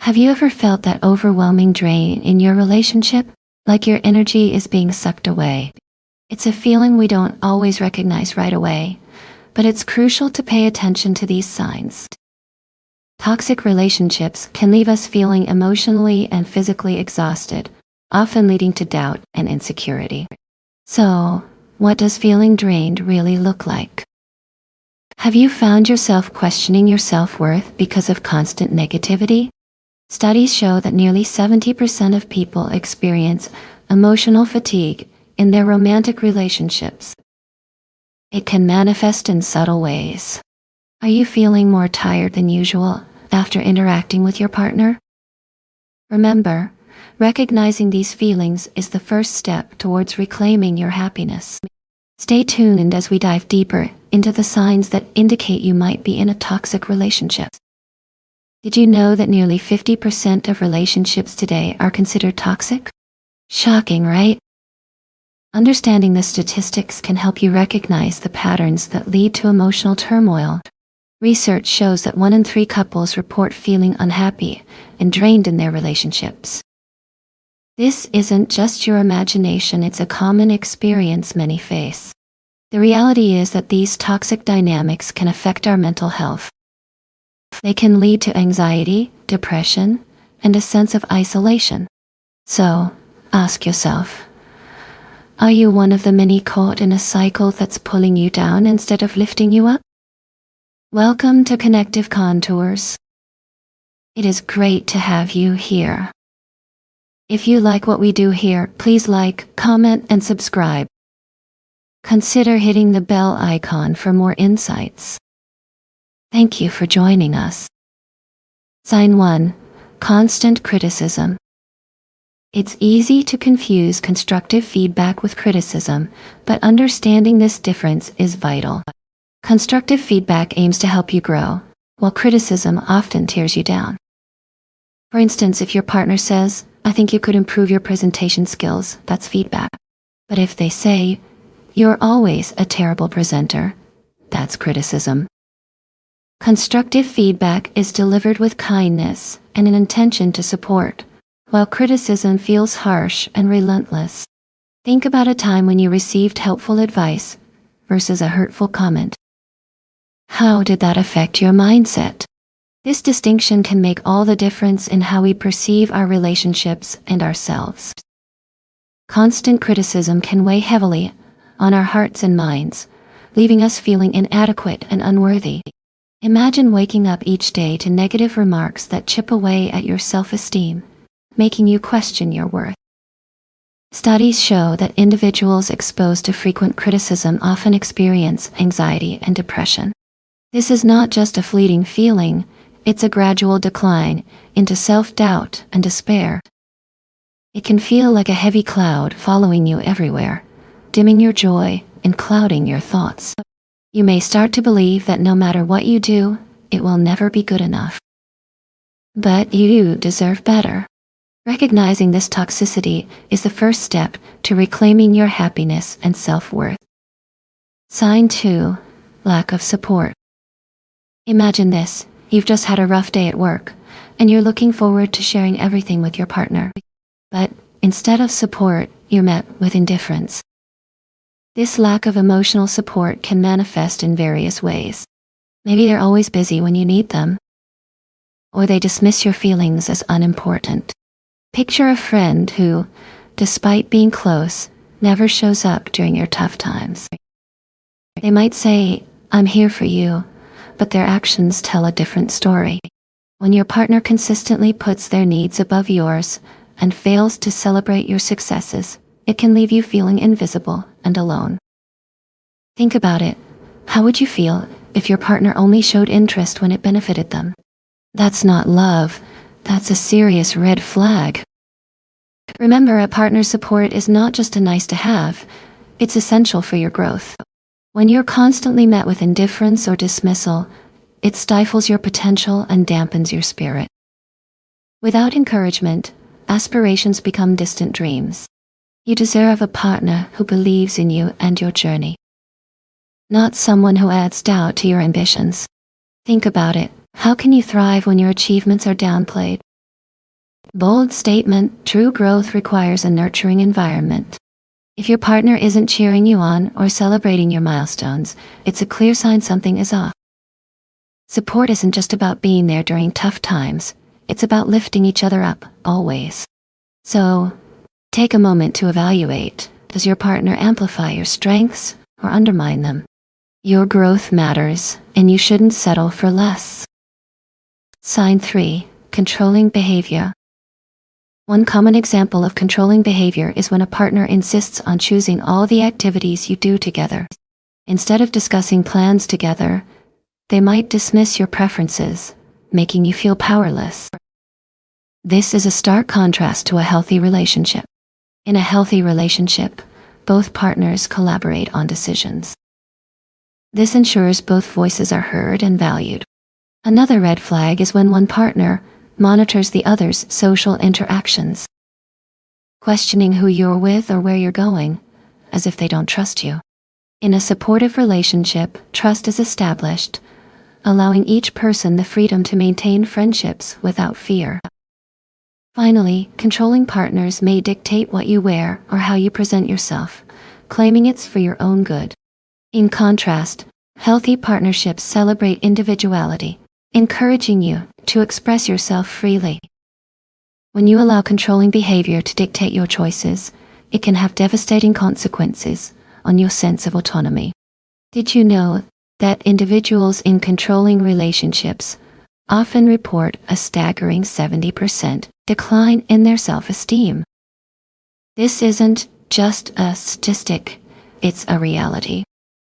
Have you ever felt that overwhelming drain in your relationship, like your energy is being sucked away? It's a feeling we don't always recognize right away, but it's crucial to pay attention to these signs. Toxic relationships can leave us feeling emotionally and physically exhausted, often leading to doubt and insecurity. So, what does feeling drained really look like? Have you found yourself questioning your self-worth because of constant negativity? Studies show that nearly 70% of people experience emotional fatigue in their romantic relationships. It can manifest in subtle ways. Are you feeling more tired than usual after interacting with your partner? Remember, recognizing these feelings is the first step towards reclaiming your happiness. Stay tuned as we dive deeper into the signs that indicate you might be in a toxic relationship. Did you know that nearly 50% of relationships today are considered toxic? Shocking, right? Understanding the statistics can help you recognize the patterns that lead to emotional turmoil. Research shows that 1 in 3 couples report feeling unhappy and drained in their relationships. This isn't just your imagination, it's a common experience many face. The reality is that these toxic dynamics can affect our mental health. They can lead to anxiety, depression, and a sense of isolation. So, ask yourself, are you one of the many caught in a cycle that's pulling you down instead of lifting you up? Welcome to Connective Contours. It is great to have you here. If you like what we do here, please like, comment, and subscribe. Consider hitting the bell icon for more insights. Thank you for joining us. Sign 1. Constant criticism. It's easy to confuse constructive feedback with criticism, but understanding this difference is vital. Constructive feedback aims to help you grow, while criticism often tears you down. For instance, if your partner says, "I think you could improve your presentation skills," that's feedback. But if they say, "You're always a terrible presenter," that's criticism. Constructive feedback is delivered with kindness and an intention to support, while criticism feels harsh and relentless. Think about a time when you received helpful advice versus a hurtful comment. How did that affect your mindset? This distinction can make all the difference in how we perceive our relationships and ourselves. Constant criticism can weigh heavily on our hearts and minds, leaving us feeling inadequate and unworthy. Imagine waking up each day to negative remarks that chip away at your self-esteem, making you question your worth. Studies show that individuals exposed to frequent criticism often experience anxiety and depression. This is not just a fleeting feeling, it's a gradual decline into self-doubt and despair. It can feel like a heavy cloud following you everywhere, dimming your joy and clouding your thoughts. You may start to believe that no matter what you do, it will never be good enough. But you deserve better. Recognizing this toxicity is the first step to reclaiming your happiness and self-worth. Sign 2. Lack of support. Imagine this. You've just had a rough day at work, and you're looking forward to sharing everything with your partner. But instead of support, you're met with indifference. This lack of emotional support can manifest in various ways. Maybe they're always busy when you need them, or they dismiss your feelings as unimportant. Picture a friend who, despite being close, never shows up during your tough times. They might say, "I'm here for you," but their actions tell a different story. When your partner consistently puts their needs above yours and fails to celebrate your successes, it can leave you feeling invisible and alone. Think about it. How would you feel if your partner only showed interest when it benefited them? That's not love. That's a serious red flag. Remember, a partner's support is not just a nice to have, it's essential for your growth. When you're constantly met with indifference or dismissal, it stifles your potential and dampens your spirit. Without encouragement, aspirations become distant dreams. You deserve a partner who believes in you and your journey, not someone who adds doubt to your ambitions. Think about it. How can you thrive when your achievements are downplayed, Bold statement: true growth requires a nurturing environment. If your partner isn't cheering you on or celebrating your milestones, it's a clear sign something is off. Support isn't just about being there during tough times, it's about lifting each other up, always. So, take a moment to evaluate. Does your partner amplify your strengths or undermine them? Your growth matters, and you shouldn't settle for less. Sign 3. Controlling behavior. One common example of controlling behavior is when a partner insists on choosing all the activities you do together. Instead of discussing plans together, they might dismiss your preferences, making you feel powerless. This is a stark contrast to a healthy relationship. In a healthy relationship, both partners collaborate on decisions. This ensures both voices are heard and valued. Another red flag is when one partner monitors the other's social interactions, questioning who you're with or where you're going, as if they don't trust you. In a supportive relationship, trust is established, allowing each person the freedom to maintain friendships without fear. Finally, controlling partners may dictate what you wear or how you present yourself, claiming it's for your own good. In contrast, healthy partnerships celebrate individuality, encouraging you to express yourself freely. When you allow controlling behavior to dictate your choices, it can have devastating consequences on your sense of autonomy. Did you know that individuals in controlling relationships often report a staggering 70% decline in their self-esteem? This isn't just a statistic, it's a reality.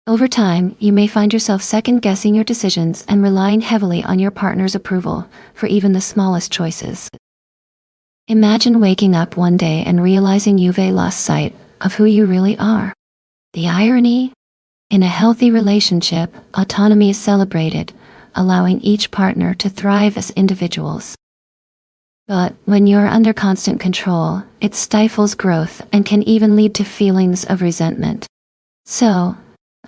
Over time, you may find yourself second-guessing your decisions and relying heavily on your partner's approval for even the smallest choices. Imagine waking up one day and realizing you've lost sight of who you really are. The irony? In a healthy relationship, autonomy is celebrated, allowing each partner to thrive as individuals. But when you're under constant control, it stifles growth and can even lead to feelings of resentment. So,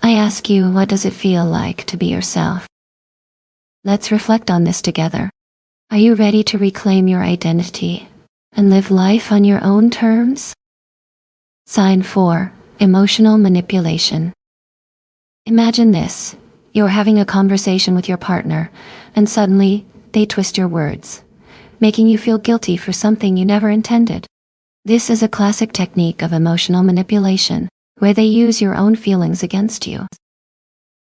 I ask you, what does it feel like to be yourself? Let's reflect on this together. Are you ready to reclaim your identity and live life on your own terms? Sign 4. Emotional manipulation. Imagine this. You're having a conversation with your partner, and suddenly they twist your words, making you feel guilty for something you never intended. This is a classic technique of emotional manipulation, where they use your own feelings against you.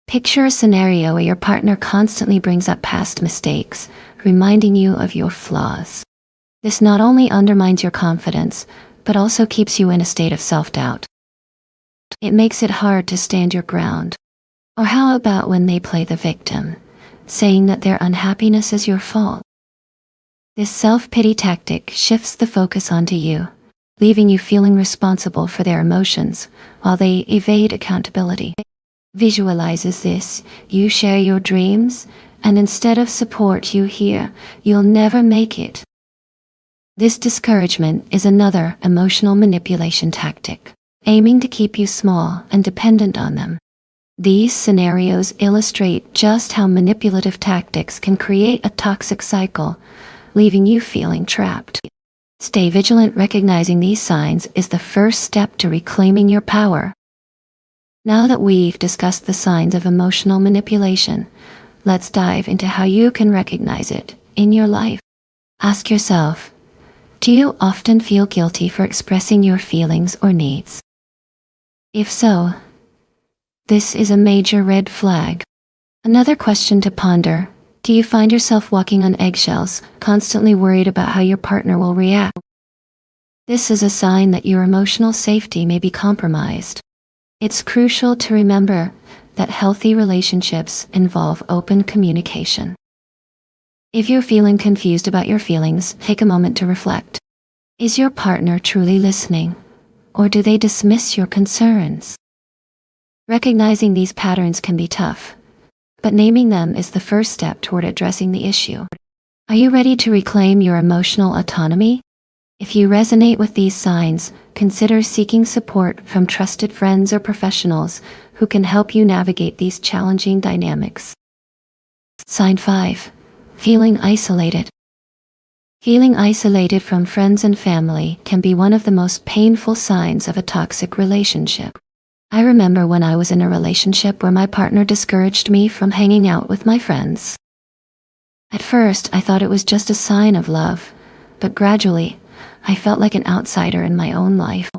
Picture a scenario where your partner constantly brings up past mistakes, reminding you of your flaws. This not only undermines your confidence, but also keeps you in a state of self-doubt. It makes it hard to stand your ground. Or how about when they play the victim, saying that their unhappiness is your fault? This self-pity tactic shifts the focus onto you, leaving you feeling responsible for their emotions while they evade accountability. Visualizes this: you share your dreams, and instead of support you hear, "You'll never make it." This discouragement is another emotional manipulation tactic, aiming to keep you small and dependent on them. These scenarios illustrate just how manipulative tactics can create a toxic cycle, leaving you feeling trapped. Stay vigilant. Recognizing these signs is the first step to reclaiming your power. Now that we've discussed the signs of emotional manipulation, let's dive into how you can recognize it in your life. Ask yourself, do you often feel guilty for expressing your feelings or needs? If so, this is a major red flag. Another question to ponder: do you find yourself walking on eggshells, constantly worried about how your partner will react? This is a sign that your emotional safety may be compromised. It's crucial to remember that healthy relationships involve open communication. If you're feeling confused about your feelings, take a moment to reflect. Is your partner truly listening, or do they dismiss your concerns? Recognizing these patterns can be tough, but naming them is the first step toward addressing the issue. Are you ready to reclaim your emotional autonomy? If you resonate with these signs, consider seeking support from trusted friends or professionals who can help you navigate these challenging dynamics. Sign 5. Feeling isolated. Feeling isolated from friends and family can be one of the most painful signs of a toxic relationship. I remember when I was in a relationship where my partner discouraged me from hanging out with my friends. At first, I thought it was just a sign of love, but gradually, I felt like an outsider in my own life.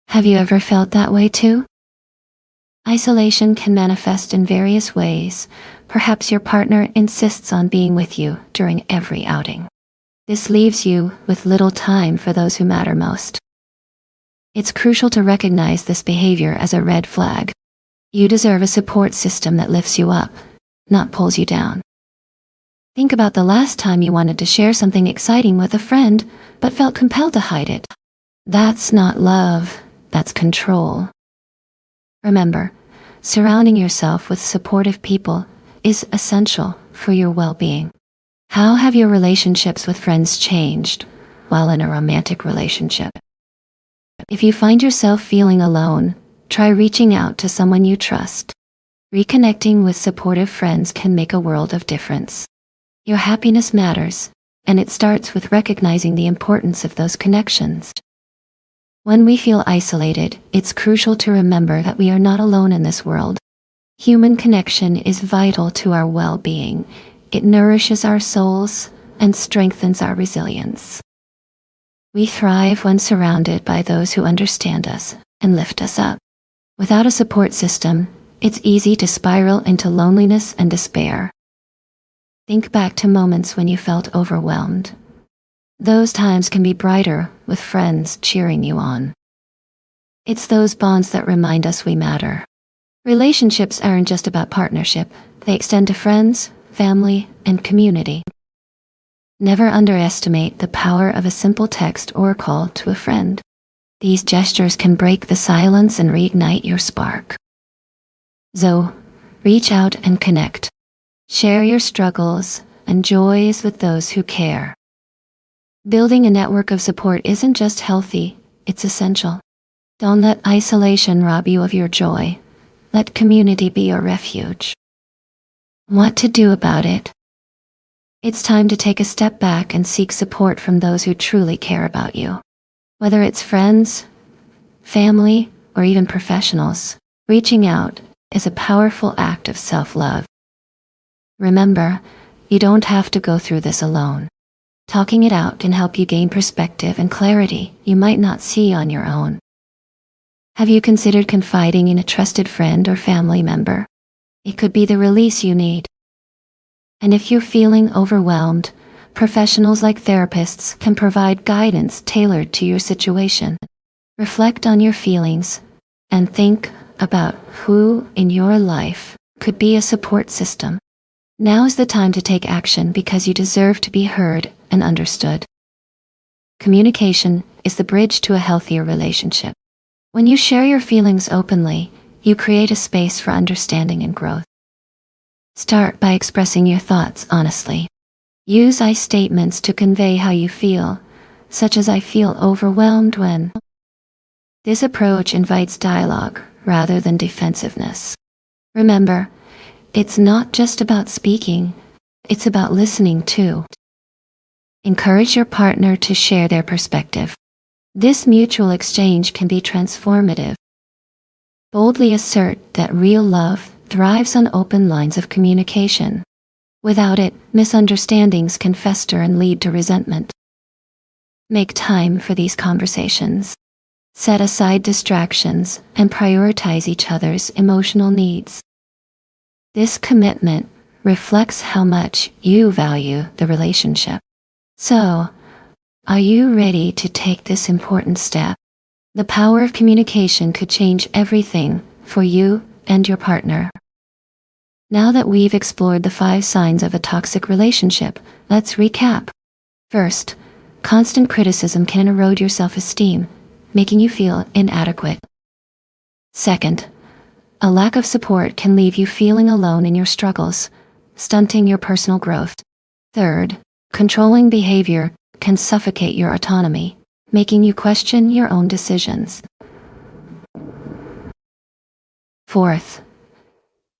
Have you ever felt that way too? Isolation can manifest in various ways. Perhaps your partner insists on being with you during every outing. This leaves you with little time for those who matter most. It's crucial to recognize this behavior as a red flag. You deserve a support system that lifts you up, not pulls you down. Think about the last time you wanted to share something exciting with a friend, but felt compelled to hide it. That's not love, that's control. Remember, surrounding yourself with supportive people is essential for your well-being. How have your relationships with friends changed while in a romantic relationship? If you find yourself feeling alone, try reaching out to someone you trust. Reconnecting with supportive friends can make a world of difference. Your happiness matters, and it starts with recognizing the importance of those connections. When we feel isolated, it's crucial to remember that we are not alone in this world. Human connection is vital to our well-being. It nourishes our souls and strengthens our resilience. We thrive when surrounded by those who understand us and lift us up. Without a support system, it's easy to spiral into loneliness and despair. Think back to moments when you felt overwhelmed. Those times can be brighter with friends cheering you on. It's those bonds that remind us we matter. Relationships aren't just about partnership. They extend to friends, family, and community. Never underestimate the power of a simple text or call to a friend. These gestures can break the silence and reignite your spark. So, reach out and connect. Share your struggles and joys with those who care. Building a network of support isn't just healthy, it's essential. Don't let isolation rob you of your joy. Let community be your refuge. What to do about it? It's time to take a step back and seek support from those who truly care about you. Whether it's friends, family, or even professionals, reaching out is a powerful act of self-love. Remember, you don't have to go through this alone. Talking it out can help you gain perspective and clarity you might not see on your own. Have you considered confiding in a trusted friend or family member? It could be the release you need. And if you're feeling overwhelmed, professionals like therapists can provide guidance tailored to your situation. Reflect on your feelings and think about who in your life could be a support system. Now is the time to take action because you deserve to be heard and understood. Communication is the bridge to a healthier relationship. When you share your feelings openly, you create a space for understanding and growth. Start by expressing your thoughts honestly. Use I statements to convey how you feel, such as I feel overwhelmed when. This approach invites dialogue rather than defensiveness. Remember, it's not just about speaking, it's about listening too. Encourage your partner to share their perspective. This mutual exchange can be transformative. Boldly assert that real love thrives on open lines of communication. Without it, misunderstandings can fester and lead to resentment. Make time for these conversations. Set aside distractions and prioritize each other's emotional needs. This commitment reflects how much you value the relationship. So, are you ready to take this important step? The power of communication could change everything for you and your partner. Now that we've explored the 5 signs of a toxic relationship, let's recap. First, constant criticism can erode your self-esteem, making you feel inadequate. Second, a lack of support can leave you feeling alone in your struggles, stunting your personal growth. Third, controlling behavior can suffocate your autonomy, making you question your own decisions. Fourth,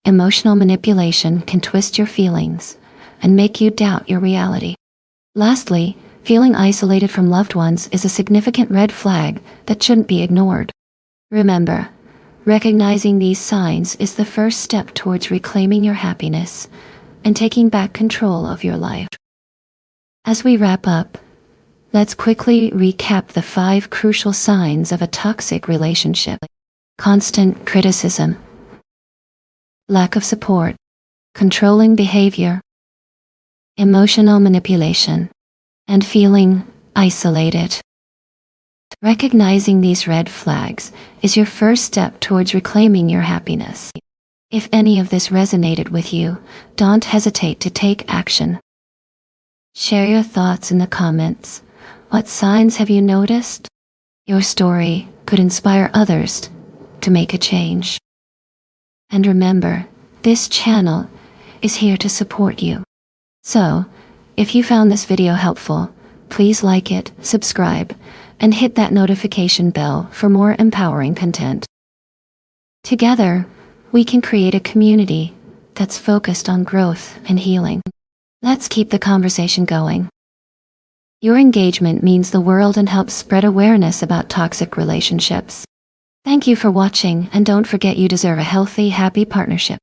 emotional manipulation can twist your feelings and make you doubt your reality. Lastly, feeling isolated from loved ones is a significant red flag that shouldn't be ignored. Remember, recognizing these signs is the first step towards reclaiming your happiness and taking back control of your life. As we wrap up, let's quickly recap the 5 crucial signs of a toxic relationship. Constant criticism, lack of support, controlling behavior, emotional manipulation, and feeling isolated. Recognizing these red flags is your first step towards reclaiming your happiness. If any of this resonated with you, don't hesitate to take action. Share your thoughts in the comments. What signs have you noticed? Your story could inspire others to make a change. And remember, this channel is here to support you. So, if you found this video helpful, please like it, subscribe, and hit that notification bell for more empowering content. Together, we can create a community that's focused on growth and healing. Let's keep the conversation going. Your engagement means the world and helps spread awareness about toxic relationships. Thank you for watching, and don't forget you deserve a healthy, happy partnership.